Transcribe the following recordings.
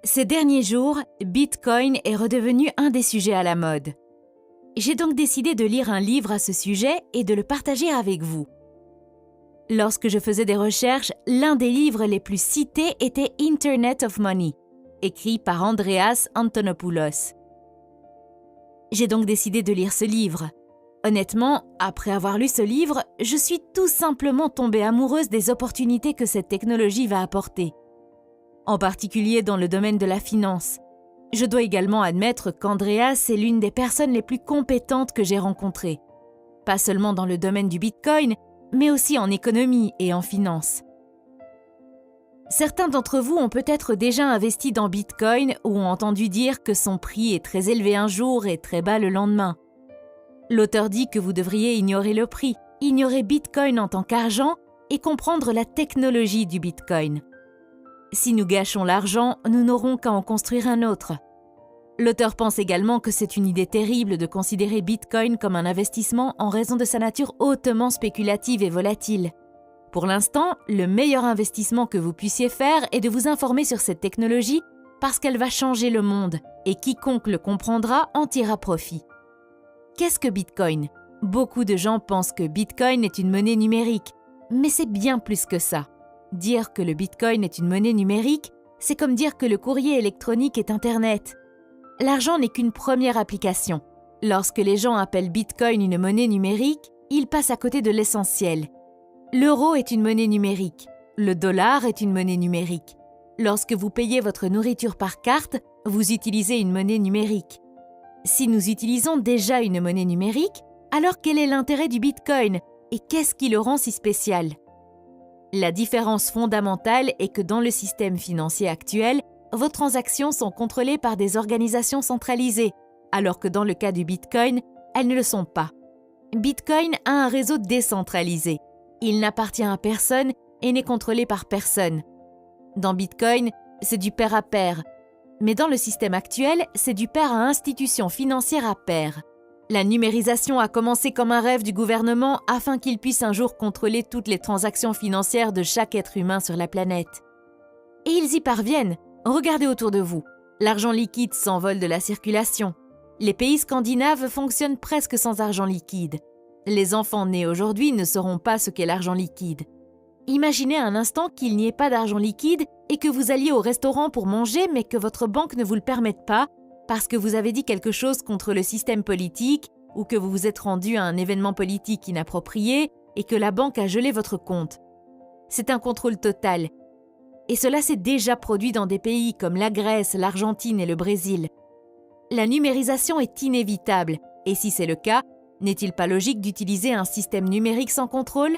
Ces derniers jours, Bitcoin est redevenu un des sujets à la mode. J'ai donc décidé de lire un livre à ce sujet et de le partager avec vous. Lorsque je faisais des recherches, l'un des livres les plus cités était Internet of Money, écrit par Andreas Antonopoulos. J'ai donc décidé de lire ce livre. Honnêtement, après avoir lu ce livre, je suis tout simplement tombée amoureuse des opportunités que cette technologie va apporter, en particulier dans le domaine de la finance. Je dois également admettre qu'Andreas est l'une des personnes les plus compétentes que j'ai rencontrées, pas seulement dans le domaine du Bitcoin, mais aussi en économie et en finance. Certains d'entre vous ont peut-être déjà investi dans Bitcoin ou ont entendu dire que son prix est très élevé un jour et très bas le lendemain. L'auteur dit que vous devriez ignorer le prix, ignorer Bitcoin en tant qu'argent et comprendre la technologie du Bitcoin. Si nous gâchons l'argent, nous n'aurons qu'à en construire un autre. L'auteur pense également que c'est une idée terrible de considérer Bitcoin comme un investissement en raison de sa nature hautement spéculative et volatile. Pour l'instant, le meilleur investissement que vous puissiez faire est de vous informer sur cette technologie parce qu'elle va changer le monde et quiconque le comprendra en tirera profit. Qu'est-ce que Bitcoin ? Beaucoup de gens pensent que Bitcoin est une monnaie numérique, mais c'est bien plus que ça. Dire que le Bitcoin est une monnaie numérique, c'est comme dire que le courrier électronique est Internet. L'argent n'est qu'une première application. Lorsque les gens appellent Bitcoin une monnaie numérique, ils passent à côté de l'essentiel. L'euro est une monnaie numérique. Le dollar est une monnaie numérique. Lorsque vous payez votre nourriture par carte, vous utilisez une monnaie numérique. Si nous utilisons déjà une monnaie numérique, alors quel est l'intérêt du Bitcoin et qu'est-ce qui le rend si spécial ? La différence fondamentale est que dans le système financier actuel, vos transactions sont contrôlées par des organisations centralisées, alors que dans le cas du Bitcoin, elles ne le sont pas. Bitcoin a un réseau décentralisé. Il n'appartient à personne et n'est contrôlé par personne. Dans Bitcoin, c'est du pair à pair. Mais dans le système actuel, c'est du pair à institution financière à pair. La numérisation a commencé comme un rêve du gouvernement afin qu'il puisse un jour contrôler toutes les transactions financières de chaque être humain sur la planète. Et ils y parviennent. Regardez autour de vous. L'argent liquide s'envole de la circulation. Les pays scandinaves fonctionnent presque sans argent liquide. Les enfants nés aujourd'hui ne sauront pas ce qu'est l'argent liquide. Imaginez un instant qu'il n'y ait pas d'argent liquide et que vous alliez au restaurant pour manger mais que votre banque ne vous le permette pas parce que vous avez dit quelque chose contre le système politique ou que vous vous êtes rendu à un événement politique inapproprié et que la banque a gelé votre compte. C'est un contrôle total. Et cela s'est déjà produit dans des pays comme la Grèce, l'Argentine et le Brésil. La numérisation est inévitable et si c'est le cas, n'est-il pas logique d'utiliser un système numérique sans contrôle ?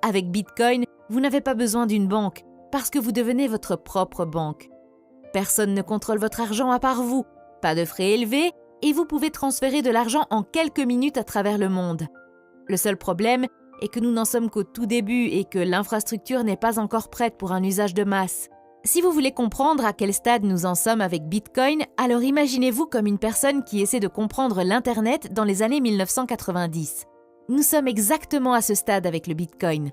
Avec Bitcoin, vous n'avez pas besoin d'une banque parce que vous devenez votre propre banque. Personne ne contrôle votre argent à part vous, pas de frais élevés et vous pouvez transférer de l'argent en quelques minutes à travers le monde. Le seul problème est que nous n'en sommes qu'au tout début et que l'infrastructure n'est pas encore prête pour un usage de masse. Si vous voulez comprendre à quel stade nous en sommes avec Bitcoin, alors imaginez-vous comme une personne qui essaie de comprendre l'Internet dans les années 1990. Nous sommes exactement à ce stade avec le Bitcoin.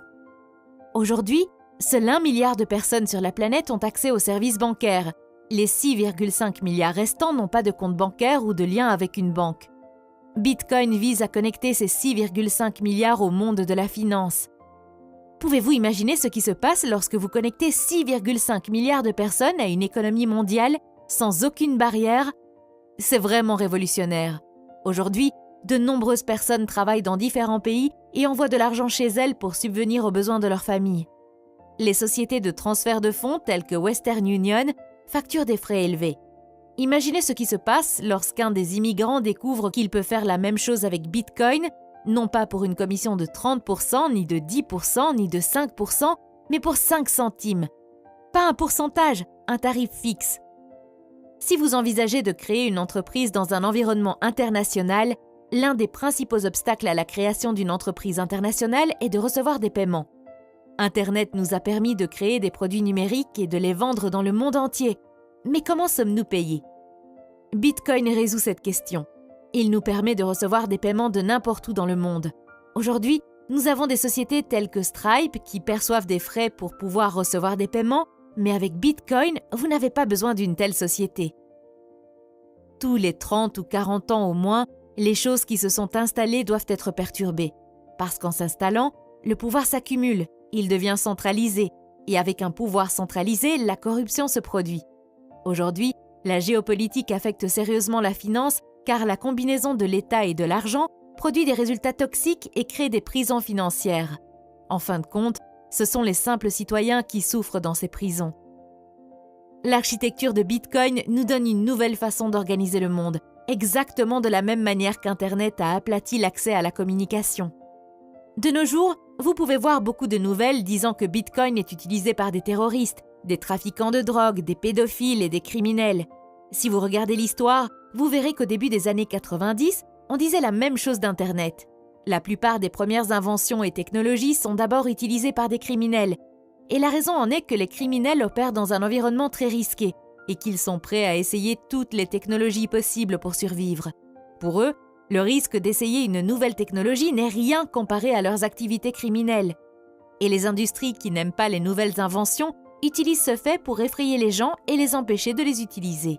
Aujourd'hui, seul 1 milliard de personnes sur la planète ont accès aux services bancaires. Les 6,5 milliards restants n'ont pas de compte bancaire ou de lien avec une banque. Bitcoin vise à connecter ces 6,5 milliards au monde de la finance. Pouvez-vous imaginer ce qui se passe lorsque vous connectez 6,5 milliards de personnes à une économie mondiale sans aucune barrière ? C'est vraiment révolutionnaire. Aujourd'hui, de nombreuses personnes travaillent dans différents pays et envoient de l'argent chez elles pour subvenir aux besoins de leur famille. Les sociétés de transfert de fonds telles que Western Union facturent des frais élevés. Imaginez ce qui se passe lorsqu'un des immigrants découvre qu'il peut faire la même chose avec Bitcoin, non pas pour une commission de 30%, ni de 10%, ni de 5%, mais pour 5 centimes. Pas un pourcentage, un tarif fixe. Si vous envisagez de créer une entreprise dans un environnement international, l'un des principaux obstacles à la création d'une entreprise internationale est de recevoir des paiements. Internet nous a permis de créer des produits numériques et de les vendre dans le monde entier. Mais comment sommes-nous payés ? Bitcoin résout cette question. Il nous permet de recevoir des paiements de n'importe où dans le monde. Aujourd'hui, nous avons des sociétés telles que Stripe qui perçoivent des frais pour pouvoir recevoir des paiements mais avec Bitcoin, vous n'avez pas besoin d'une telle société. Tous les 30 ou 40 ans au moins, les choses qui se sont installées doivent être perturbées. Parce qu'en s'installant, le pouvoir s'accumule, il devient centralisé, et avec un pouvoir centralisé, la corruption se produit. Aujourd'hui, la géopolitique affecte sérieusement la finance car la combinaison de l'État et de l'argent produit des résultats toxiques et crée des prisons financières. En fin de compte, ce sont les simples citoyens qui souffrent dans ces prisons. L'architecture de Bitcoin nous donne une nouvelle façon d'organiser le monde, exactement de la même manière qu'Internet a aplati l'accès à la communication. De nos jours, vous pouvez voir beaucoup de nouvelles disant que Bitcoin est utilisé par des terroristes, des trafiquants de drogue, des pédophiles et des criminels. Si vous regardez l'histoire, vous verrez qu'au début des années 90, on disait la même chose d'Internet. La plupart des premières inventions et technologies sont d'abord utilisées par des criminels. Et la raison en est que les criminels opèrent dans un environnement très risqué et qu'ils sont prêts à essayer toutes les technologies possibles pour survivre. Pour eux, le risque d'essayer une nouvelle technologie n'est rien comparé à leurs activités criminelles. Et les industries qui n'aiment pas les nouvelles inventions utilisent ce fait pour effrayer les gens et les empêcher de les utiliser.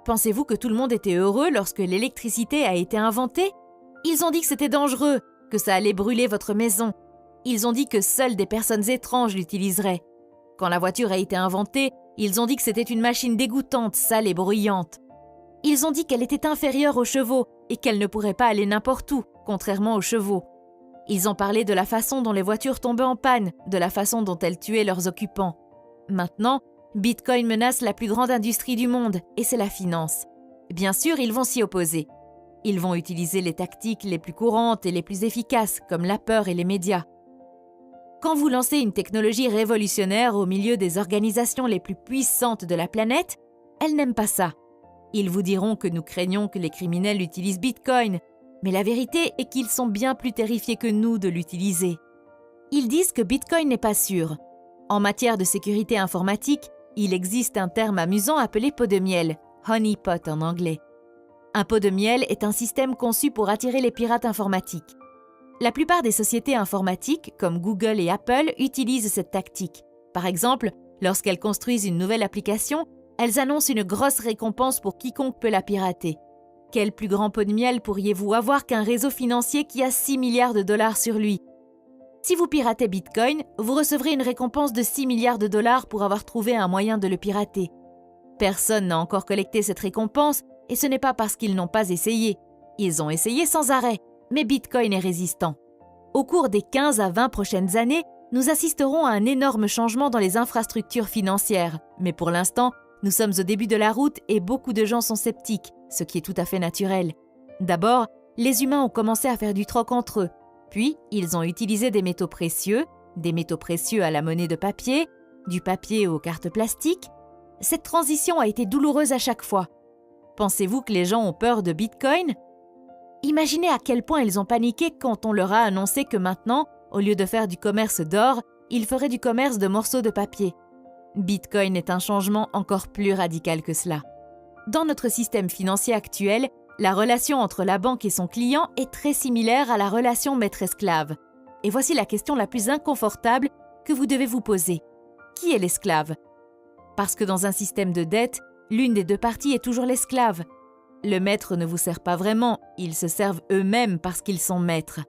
Pensez-vous que tout le monde était heureux lorsque l'électricité a été inventée? Ils ont dit que c'était dangereux, que ça allait brûler votre maison. Ils ont dit que seules des personnes étranges l'utiliseraient. Quand la voiture a été inventée, ils ont dit que c'était une machine dégoûtante, sale et bruyante. Ils ont dit qu'elle était inférieure aux chevaux et qu'elle ne pourrait pas aller n'importe où, contrairement aux chevaux. Ils ont parlé de la façon dont les voitures tombaient en panne, de la façon dont elles tuaient leurs occupants. Maintenant, Bitcoin menace la plus grande industrie du monde, et c'est la finance. Bien sûr, ils vont s'y opposer. Ils vont utiliser les tactiques les plus courantes et les plus efficaces, comme la peur et les médias. Quand vous lancez une technologie révolutionnaire au milieu des organisations les plus puissantes de la planète, elles n'aiment pas ça. Ils vous diront que nous craignons que les criminels utilisent Bitcoin, mais la vérité est qu'ils sont bien plus terrifiés que nous de l'utiliser. Ils disent que Bitcoin n'est pas sûr. En matière de sécurité informatique, il existe un terme amusant appelé pot de miel, honeypot en anglais. Un pot de miel est un système conçu pour attirer les pirates informatiques. La plupart des sociétés informatiques, comme Google et Apple, utilisent cette tactique. Par exemple, lorsqu'elles construisent une nouvelle application, elles annoncent une grosse récompense pour quiconque peut la pirater. Quel plus grand pot de miel pourriez-vous avoir qu'un réseau financier qui a 6 milliards de dollars sur lui? Si vous piratez Bitcoin, vous recevrez une récompense de 6 milliards de dollars pour avoir trouvé un moyen de le pirater. Personne n'a encore collecté cette récompense et ce n'est pas parce qu'ils n'ont pas essayé. Ils ont essayé sans arrêt, mais Bitcoin est résistant. Au cours des 15 à 20 prochaines années, nous assisterons à un énorme changement dans les infrastructures financières. Mais pour l'instant, nous sommes au début de la route et beaucoup de gens sont sceptiques, ce qui est tout à fait naturel. D'abord, les humains ont commencé à faire du troc entre eux. Puis, ils ont utilisé des métaux précieux à la monnaie de papier, du papier aux cartes plastiques. Cette transition a été douloureuse à chaque fois. Pensez-vous que les gens ont peur de Bitcoin? Imaginez à quel point ils ont paniqué quand on leur a annoncé que maintenant, au lieu de faire du commerce d'or, ils feraient du commerce de morceaux de papier. Bitcoin est un changement encore plus radical que cela. Dans notre système financier actuel, la relation entre la banque et son client est très similaire à la relation maître-esclave. Et voici la question la plus inconfortable que vous devez vous poser. Qui est l'esclave? Parce que dans un système de dette, l'une des deux parties est toujours l'esclave. Le maître ne vous sert pas vraiment, ils se servent eux-mêmes parce qu'ils sont maîtres.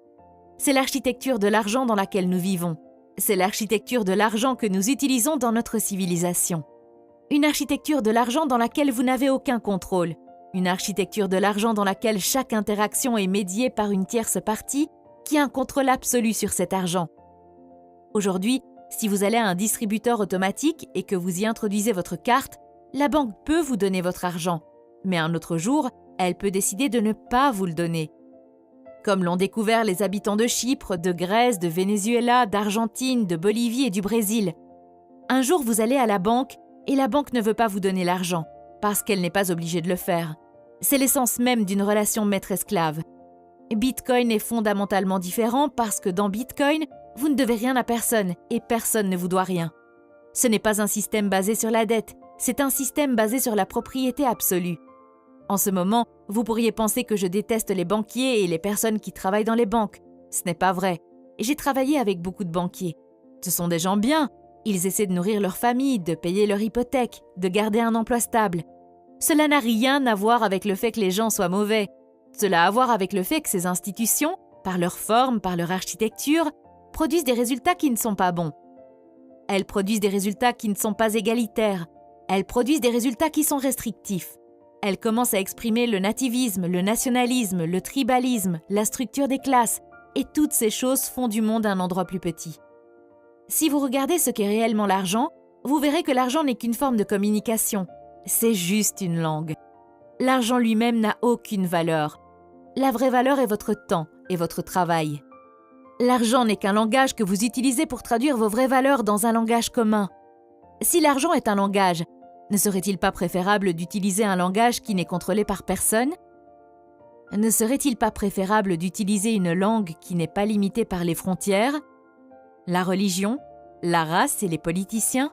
C'est l'architecture de l'argent dans laquelle nous vivons. C'est l'architecture de l'argent que nous utilisons dans notre civilisation. Une architecture de l'argent dans laquelle vous n'avez aucun contrôle. Une architecture de l'argent dans laquelle chaque interaction est médiée par une tierce partie qui a un contrôle absolu sur cet argent. Aujourd'hui, si vous allez à un distributeur automatique et que vous y introduisez votre carte, la banque peut vous donner votre argent, mais un autre jour, elle peut décider de ne pas vous le donner. Comme l'ont découvert les habitants de Chypre, de Grèce, de Venezuela, d'Argentine, de Bolivie et du Brésil. Un jour, vous allez à la banque et la banque ne veut pas vous donner l'argent, parce qu'elle n'est pas obligée de le faire. C'est l'essence même d'une relation maître-esclave. Bitcoin est fondamentalement différent parce que dans Bitcoin, vous ne devez rien à personne et personne ne vous doit rien. Ce n'est pas un système basé sur la dette, c'est un système basé sur la propriété absolue. En ce moment, vous pourriez penser que je déteste les banquiers et les personnes qui travaillent dans les banques. Ce n'est pas vrai. J'ai travaillé avec beaucoup de banquiers. Ce sont des gens bien. Ils essaient de nourrir leur famille, de payer leur hypothèque, de garder un emploi stable. Cela n'a rien à voir avec le fait que les gens soient mauvais. Cela a à voir avec le fait que ces institutions, par leur forme, par leur architecture, produisent des résultats qui ne sont pas bons. Elles produisent des résultats qui ne sont pas égalitaires. Elles produisent des résultats qui sont restrictifs. Elles commencent à exprimer le nativisme, le nationalisme, le tribalisme, la structure des classes, et toutes ces choses font du monde un endroit plus petit. Si vous regardez ce qu'est réellement l'argent, vous verrez que l'argent n'est qu'une forme de communication. C'est juste une langue. L'argent lui-même n'a aucune valeur. La vraie valeur est votre temps et votre travail. L'argent n'est qu'un langage que vous utilisez pour traduire vos vraies valeurs dans un langage commun. Si l'argent est un langage, ne serait-il pas préférable d'utiliser un langage qui n'est contrôlé par personne ? Ne serait-il pas préférable d'utiliser une langue qui n'est pas limitée par les frontières, la religion, la race et les politiciens ?